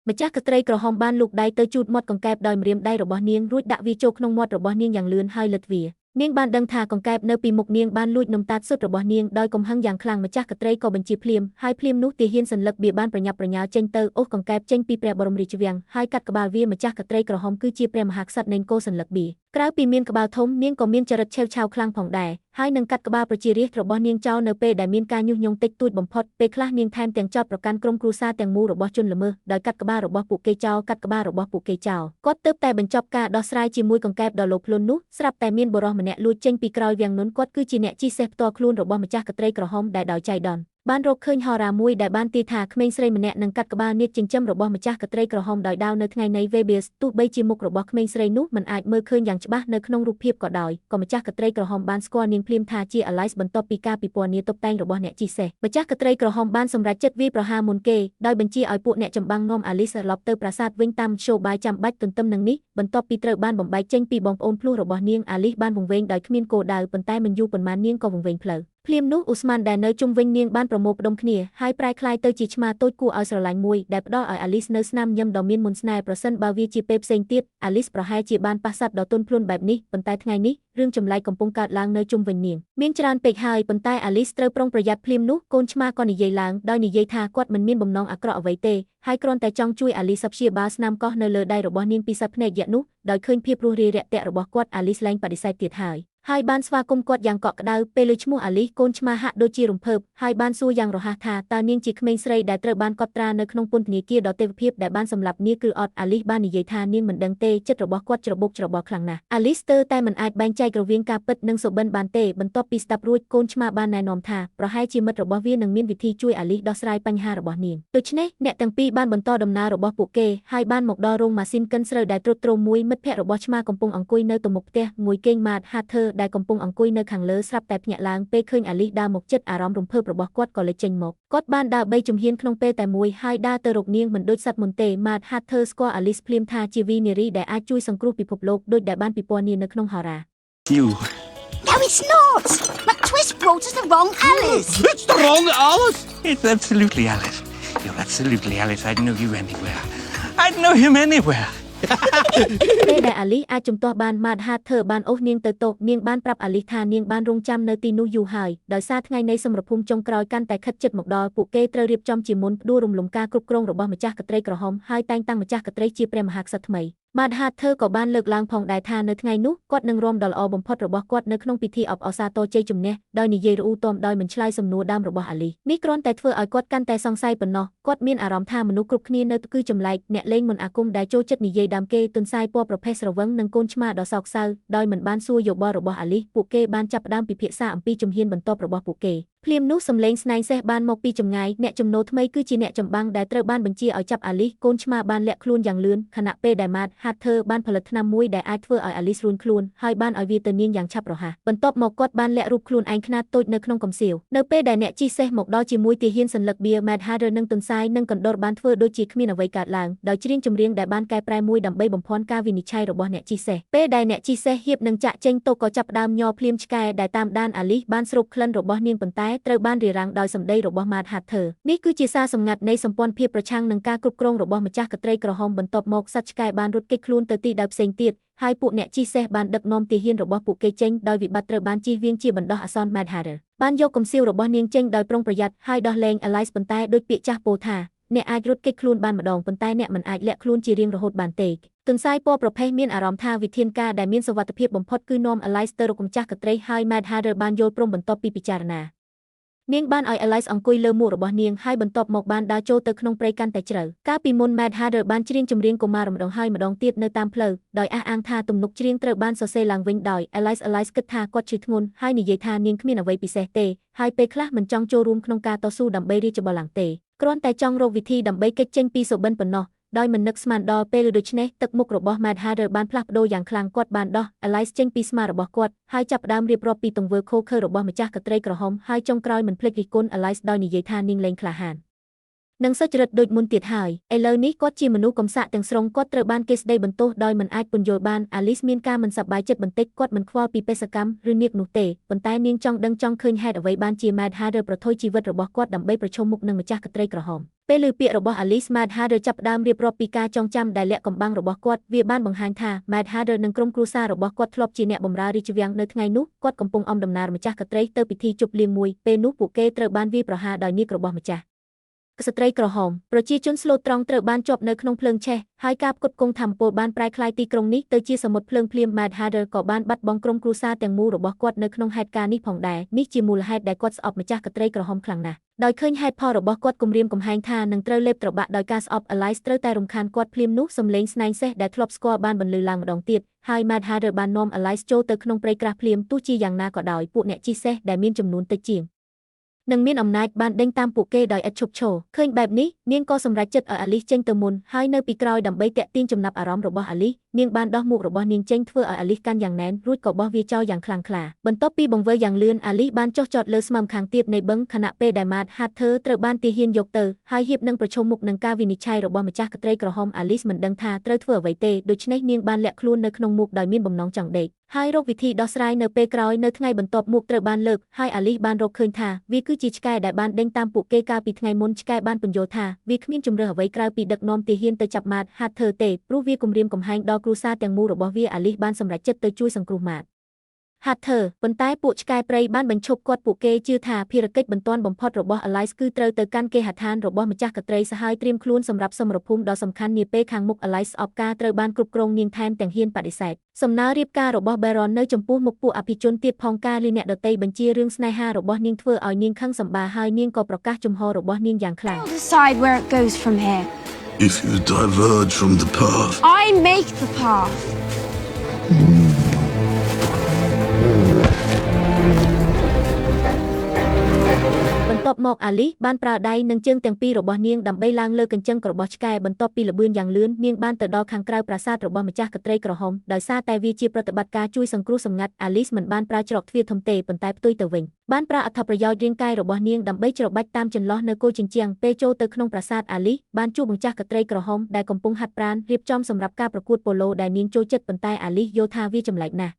ម្ចាស់កត្រីក្រហមបានលូកដៃទៅជូតមាត់កង្កែបដោយម្រាមដៃរបស់នាងរួចដាក់វាចូលក្នុងមាត់របស់នាងយ៉ាងលឿនហើយលិតវានាងបានដឹងថាកង្កែបនៅពីមុខនាងបានលួចនំតាតសុទ្ធរបស់នាងដោយកំហឹងយ៉ាងខ្លាំងម្ចាស់កត្រីក៏បញ្ជាភ្លាមហើយភ្លាមនោះទាហានសន្លឹកវាបានប្រញាប់ប្រញាល់ចេញទៅអូសកង្កែបចេញពីព្រះបរមរាជវាំងហើយកាត់ក្បាលវាម្ចាស់កត្រីក្រហមគឺជាព្រះមហាក្សត្រនៃកូរសន្លឹកបៀក្រៅពីមានក្បាលធំនាងក៏មានចរិតឆេវឆាវខ្លាំងផងដែរហើយនឹងកាត់ក្បាលប្រជារាស្ត្ររបស់នាងចោលនៅពេលដែលមានការញុះញង់តិចតួចបំផុតពេលខ្លះនាងថែមទាំងចោទប្រកាន់ក្រុមគ្រួសារទាំងមូលរបស់ជនល្មើសដោយកាត់ក្បាលរបស់ពួកគេចោលគាត់ទើបតែបញ្ចប់ការដោះស្រាយជាមួយកង្កែបដ៏លោភលន់នោះស្រាប់តែមានបុរសម្នាក់លួចចេញពីក្រោយវាំងនន់គាត់គឺជាអ្នកជិះសេះផ្ទាល់ខ្លួនរបស់ម្ចាស់កត្រីក្រហមដែលដោយចៃដន្យបានរកឃើញហោរាមួយដែលបានទាយថាក្មេងស្រីម្នាក់នឹងកាត់ក្បាលនាគចិញ្ចឹមរបស់ម្ចាស់កត្រីក្រហមដោយដាវនៅថ្ងៃនៃ Vebius ទោះបីជាមុខរបស់ក្មេងស្រីនោះមិនអាចមើលឃើញយ៉ាងច្បាស់នៅក្នុងរូបភាពក៏ដោយក៏ម្ចាស់កត្រីក្រហមបានស្គាល់នាងភ្លាមថាជា Alice បន្ទាប់ពីការពិពណ៌នាតុបតែងរបស់អ្នកជិះសេះម្ចាស់កត្រីក្រហមបានសម្រេចចិត្តវាយប្រហារមុនគេដោយបញ្ជាឲ្យពួកអ្នកចម្បាំងនាំ Alice ត្រឡប់ទៅប្រាសាទវិញតាមមធ្យោបាយចាំបាច់ទន្ទឹមនឹងនេះបន្ទាប់ពីត្រូវបានបំបែកចេញពីបងប្អូនភ្លោះរបស់នាង Alice បានវង្វេងដោយគ្មានគោលដៅប៉ុន្តែមិនយូរប៉ុន្មាននាងក៏វង្វេងផ្លូវភ្លាមនោះអ៊ូស្មានដែលនៅជុំវិញនាងបានប្រមូលផ្ដុំគ្នាហើយប្រែក្លាយទៅជាឆ្មាតូចគួរឲ្យស្រឡាញ់មួយដែលផ្ដល់ឲ្យ Alice នៅស្នាមញញឹមដ៏មានមន្តស្នេហ៍ប្រសិនបើវាជាពេលផ្សេងទៀត Alice ប្រហែលជាបានប៉ះសត្វដ៏ទន់ភ្លន់បែបនេះប៉ុន្តែថ្ងៃនេះរឿងចម្លែកកំពុងកើតឡើងនៅជុំវិញនាងមានច្រើនពេកហើយប៉ុន្តែ Alice ត្រូវប្រុងប្រយ័ត្នភ្លាមនោះកូនឆ្មាក៏និយាយឡើងដោយនិយាយថាគាត់មិនមានបំណងអាក្រក់អ្វីទេហើយគ្រាន់តែចង់ជួយ Alice ព្យាបាលស្នាមកោះនៅលើដៃរបស់នាងពីសត្វភ្នែកយក្សនោះដោយឃើញភាពរួសរាយរាក់ទាក់របស់គាត់ Alice លែងបដិសេធទៀតហើយបានស្វាគមន៍គាត់យ៉ាងកក់ក្ដៅពេលលើឈ្មោះ Alice កូនឆ្មាហាក់ដូចជារំភើបហើយបានសួរយ៉ាងរហ័សថាតើនាងជាក្មេងស្រីដែលត្រូវបានកត់ត្រានៅក្នុងពន្ធនាគារដ៏ទេវភាពដែលបានសម្លាប់នាងគឺអត់ Alice បាននិយាយថានាងមិនដឹងទេចិត្តរបស់គាត់ច្របូកច្របល់ខ្លាំងណាស់ Alice ស្ទើរតែមិនអាចបែងចែករវាងការពិតនិងសុបិនបានទេបន្ទាប់ពីស្ដាប់រួចកូនឆ្មាបានណែនាំថាប្រហែលជាមិត្តរបស់វានឹងមានវិធីជួយ Alice ដោះស្រាយបញ្ហារបស់នាងដូច្នេះអ្នកទាំងពីរបានបន្តដំណើររបស់ពួកគេហើយបានមកដល់រោងម៉ាស៊ីនកិនស្រូវដែលទ្រុឌទ្រោមមួយមិត្តភ័ក្តិរបស់ឆ្មាកំពុងអង្គុយនៅទំមុខផ្ទះមួយគេង Mad Hatter ដែលកំពុងអង្គុយនៅខាងលើស្រាប់តែភ្ញាក់ឡើងពេលឃើញ Alice ដើរមកជិតអារម្មណ៍រំភើបរបស់គាត់ក៏លេចចេញមកគាត់បានដើរ3ជំហានក្នុងពេលតែមួយហើយដើរទៅរកនាងមិនដូចសត្វមុនទេ Mad Hatter ស្គាល់ Alice ភ្លាមថាជាវីនារីដែលអាចជួយសង្គ្រោះពិភពលោកដូចដែលបានពិពណ៌នានៅក្នុងហោរា You. No, it's not. McTwist brought us the wrong Alice. It's the wrong Alice. It's absolutely Alice. You're absolutely Alice. I'd know you anywhere. I'd know him anywhere. ពេលដែល Alice អាចជំទាស់បាន Mad Hatter បានអូសនាងទៅតុនាងបានប្រាប់ Alice ថានាងបានរងចាំនៅទីនោះយូរហើយដោយសារថ្ងៃនៃសមរភូមិចុងក្រោយកាន់តែខិតជិតមកដល់ពួកគេត្រូវរៀបចំជាមុនផ្ដួលរំលំការគ្រប់គ្រងរបស់ម្ចាស់កត្រីក្រហមហើយតែងតាំងម្ចាស់កត្រីជាព្រះមហាក្សត្រថ្មី Mad Hatter ក៏បានលើកឡើងផងដែរថានៅថ្ងៃនោះគាត់នឹងរាំដ៏ល្អបំផុតរបស់គាត់នៅក្នុងពិធីអបអរសាទរជ័យជំនះដោយនិយាយរអ៊ូទាំដោយមិនឆ្លើយសំណួរដើមរបស់ Alice នេះគ្រាន់តែធ្វើឲ្យគាត់កាន់តែសង្ស័យប៉ុណ្ណោះគាត់មានអារម្មណ៍ថាមនុស្សគ្រប់គ្នានៅគឺចម្លែកអ្នកលេងមន្តអាគមដែលចូលចិត្តនិយាយដើមគេទុនសាយពណ៌ប្រភេទស្រវឹងនិងកូនឆ្មាដ៏សោកសៅដោយមិនបានសួរយោបល់របស់ Alice ពួកគេបានចាប់ផ្ដើមពិភាក្សាអំពីជំហានបន្ទាប់របស់ពួកគេភ្លាមនោះសំឡេងស្នែងសេះបានមកពីចម្ងាយអ្នកចំណូលថ្មីគឺជាអ្នកចម្បាំងដែលត្រូវបានបញ្ជាឲ្យចាប់ Alice កូនឆ្មាបានលាក់ខ្លួនយ៉ាងលឿនខណៈពេលដែល Mad Hatter បានផលិតថ្នាំមួយដែលអាចធ្វើឲ្យ Alice រួនខ្លួនហើយបានឲ្យវាទៅនាងយ៉ាងឆាប់រហ័សបន្ទាប់មកគាត់បានលាក់រូបខ្លួនឯងខ្នាតតូចនៅក្នុងកំសៀវនៅពេលដែលអ្នកជិះសេះមកដល់ជាមួយទាហានសន្លឹកបៀ Mad Hatter និងទុនសាយនិងកណ្ដុរបានធ្វើដូចជាគ្មានអ្វីកើតឡើងដោយច្រៀងចម្រៀងដែលបានកែប្រែមួយដើម្បីបំភាន់ការវិនិច្ឆ័យរបស់អ្នកជិះសេះពេលដែលអ្នកជិះសេះហៀបនឹងចាក់ចេញតូក៏ចាប់ផ្ដើមញ័រភ្លាមឆ្កែដែលតាមដាន Alice បានស្រូបក្លិនរបស់នាងប៉ុន្តែត្រូវបានរារាំងដោយសម្ដីរបស់ Mad Hatter នេះគឺជាសារសម្ងាត់នៃសម្ព័ន្ធភាពប្រឆាំងនឹងការគ្រប់គ្រងរបស់ម្ចាស់កត្រីក្រហមបន្ទាប់មកសត្វឆ្កែបានរត់គេចខ្លួនទៅទីដៅផ្សេងទៀតហើយពួកអ្នកជិះសេះបានដឹកនាំទាហានរបស់ពួកគេចេញដោយវិបត្តិត្រូវបានជិះវៀងជាបណ្ដោះអាសន្ន Mad Hatter បានយកកំសៀវរបស់នាងចេញដោយប្រុងប្រយ័ត្នហើយដោះលែង Alice ប៉ុន្តែដូចពាក្យចាស់ពោលថាអ្នកអាចរត់គេចខ្លួនបានម្ដងប៉ុន្តែអ្នកមិនអាចលាក់ខ្លួនជារៀងរហូតបានទេទុនសាយពណ៌ប្រភេទមានអារម្មណ៍ថាវិធានការដែលមានសុវត្ថិភាពបំផុតគឺនាំ Alice ទៅរកម្ចាស់កត្រីហើយ Mad Hatter បានយល់ព្រមបន្ទាប់ពីពិចារណានាងបានឲ្យ Alice អង្គុយលើមួករបស់នាងហើយបន្ទាប់មកបានដើរចូលទៅក្នុងព្រៃកាន់តែជ្រៅកាលពីមុន Mad Hatter បានច្រៀងចម្រៀងកុមារម្ដងហើយម្ដងទៀតនៅតាមផ្លូវដោយអះអាងថាទំនុកច្រៀងត្រូវបានសរសេរឡើងវិញដោយ Alice គិតថាគាត់ឈឺធ្ងន់ហើយនិយាយថានាងគ្មានអ្វីពិសេសទេហើយពេលខ្លះមិនចង់ចូលរួមក្នុងការតស៊ូដើម្បីរាជបល្ល័ង្កទេគ្រាន់តែចង់រកវិធីដើម្បីគេចចេញពីសុបិនប៉ុណ្ណោះដោយមិននឹកស្មានដល់ពេលដូច្នេះទឹកមុខរបស់ Mad Hatter បានផ្លាស់ប្ដូរយ៉ាងខ្លាំងគាត់បានដោះ Alice ចេញពីស្មារបស់គាត់ហើយចាប់ផ្ដើមរៀបរាប់ពីទង្វើខូខើរបស់ម្ចាស់កត្រីក្រហមហើយចុងក្រោយមិនភ្លេចរិះគន់ Alice ដោយនិយាយថានាងលែងក្លាហាន និងសុចរិតដូចមុនទៀតហើយឥឡូវនេះគាត់ជាមនុស្សកំសាកទាំងស្រុងគាត់ត្រូវបានគេស្ដីបន្ទោសដោយមិនអាចពន្យល់បានអាលីសមានការមិនសប្បាយចិត្តបន្តិចគាត់មិនខ្វល់ពីបេសកកម្មឬនាគនោះទេប៉ុន្តែនាងចង់ដឹងចង់ឃើញហេតុអ្វីបានជា Mad Hatter ប្រថុយជីវិតរបស់គាត់ដើម្បីប្រឈមមុខនឹងម្ចាស់ក្ត្រីក្រហមពេលឮពាក្យរបស់ Alice Mad Hatter ចាប់ផ្ដើមរៀបរាប់ពីការចងចាំដែលលាក់កំបាំងរបស់គាត់វាបានបង្ហាញថា Mad Hatter និងក្រុមគ្រួសាររបស់គាត់ធ្លាប់ជាអ្នកបម្រើរាជវាំងនៅថ្ងៃនោះគាត់កំពុងអំដំណើរម្ចាស់ក្ត្រីទៅពិធីជប់លៀងមួយពេលនោះពួកគេត្រូវបានវាយប្រហារដោយនាគរបស់ម្ចាស់ស្ត្រីក្រហមប្រជាជនស្លូតត្រង់ត្រូវបានជាប់នៅក្នុងភ្លើងឆេះហើយការផ្គត់ផ្គង់ថាមពលបានប្រែក្លាយទីក្រុងនេះទៅជាសមុទ្រភ្លើងភ្លាម Mad Hatter ក៏បានបាត់បង់ក្រុមគ្រួសារទាំងមូលរបស់គាត់នៅក្នុងហេតុការណ៍នេះផងដែរនេះជាមូលហេតុដែលគាត់ស្អប់ម្ចាស់ក្ត្រីក្រហមខ្លាំងណាស់ដោយឃើញហេតុផលរបស់គាត់គំរាមកំហែងថានឹងត្រូវលេបត្របាក់ដោយការស្អប់ Alice ត្រូវតែរំខានគាត់ភ្លាមនោះសំឡេងស្នែងសេះដែលធ្លាប់ស្គាល់បានបន្លឺឡើងម្ដងទៀតហើយ Mad Hatter បាននាំ Alice ចូលទៅក្នុងព្រៃក្រាស់ភ្លាមទោះជាយ៉ាងណាក៏ដោយពួកអ្នកជិះសេះដែលមានចំនួនតិចជាងនិងមានអំណាចបានដេញតាមពួកគេដោយឥតឈប់ឈរឃើញបែបនេះនាងក៏សម្រេចចិត្តឲ្យអាលីសចេញទៅមុនហើយនៅពីក្រោយដើម្បីទាក់ទាញចំណាប់អារម្មណ៍របស់អាលីសនាងបានដោះមុខរបស់នាងចេញធ្វើឲ្យអាលីសកាន់យ៉ាងណែនរួចក៏បោះវាចោលយ៉ាងខ្លាំងក្លាបន្ទាប់ពីបង្វើយ៉ាងលឿនអាលីសបានចុះចតលើស្មៅខាងទៀតនៃបឹងខណៈពេលដែល Mad Hatter ត្រូវបានទាហានយកទៅហើយហៀបនឹងប្រឈមមុខនឹងការវិនិច្ឆ័យរបស់ម្ចាស់ក្ត្រីក្រហមអាលីសមិនដឹងថាត្រូវធ្វើអ្វីទេដូច្នេះនាងបានលាក់ខ្លួននៅក្នុងមុខដោយមានបំណងចង់ដេកហើយរកវិធីដោះស្រាយនៅពេលក្រោយនៅថ្ងៃបន្ទាប់មុខត្រូវបានលើកហើយអាលីសបានរកឃើញថាវាគឺជាឆ្កែដែលបានដេញតាមពួកគេកាលពីថ្ងៃមុនឆ្កែបានពន្យល់ថាវាគ្មានជំរឿសអ្វីក្រៅពីដឹកនាំទាហានទៅចាប់ Mad Hatter ទេព្រោះវាគំរាមកំហែងដល់គ្រួសារទាំងមូលរបស់វាអាលីសបានសម្រេចចិត្តទៅជួយសង្គ្រោះ Mad Hatter ប៉ុន្តែពួកឆ្កែព្រៃបានបញ្ឈប់គាត់ពួកគេជឿថាភារកិច្ចបន្ទាន់បំផុតរបស់ Alice គឺត្រូវទៅកាន់គេហដ្ឋានរបស់ម្ចាស់ក្ត្រីសាហាយត្រៀមខ្លួនសម្រាប់សមរភូមិដ៏សំខាន់នាពេលខាងមុខ Alice ស្អប់ការត្រូវបានគ្រប់គ្រងនាងថែមទាំងហ៊ានបដិសេធសំណើរៀបការរបស់ Baron នៅចំពោះមុខពួកអភិជនទៀតផងការលីអ្នកដតីបញ្ជារឿងស្នេហារបស់នាងធ្វើឲ្យនាងខឹងសម្បាហើយនាងក៏ប្រកាសជំហររបស់នាងយ៉ាងខ្លាំង I'll decide where it goes from here. If you diverge from the path, I make the path. បន្ទាប់មកអាលីសបានប្រើដៃនិងជើងទាំងពីររបស់នាងដើម្បីឡើងលើកញ្ចឹងរបស់ឆ្កែបន្ទាប់ពីល្បឿនយ៉ាងលឿននាងបានទៅដល់ខាងក្រៅប្រាសាទរបស់ម្ចាស់ក្ត្រីក្រហមដោយសារតែវាជាប្រតិបត្តិការជួយសង្គ្រោះសម្ងាត់អាលីសមិនបានប្រើច្រកទ្វារធំទេប៉ុន្តែផ្ទុយទៅវិញបានប្រើអត្ថប្រយោជន៍រាងកាយរបស់នាងដើម្បីច្របាច់តាមចន្លោះនៅគោលជញ្ជាំងពេលចូលទៅក្នុងប្រាសាទអាលីសបានជួបម្ចាស់ក្ត្រីក្រហមដែលកំពុងហាត់ប្រាណរៀបចំសម្រាប់ការប្រកួតប៉ូឡូដែលនាងចូលចិត្តប៉ុន្តែអាលីសយល់ថាវាចម្លែកណាស់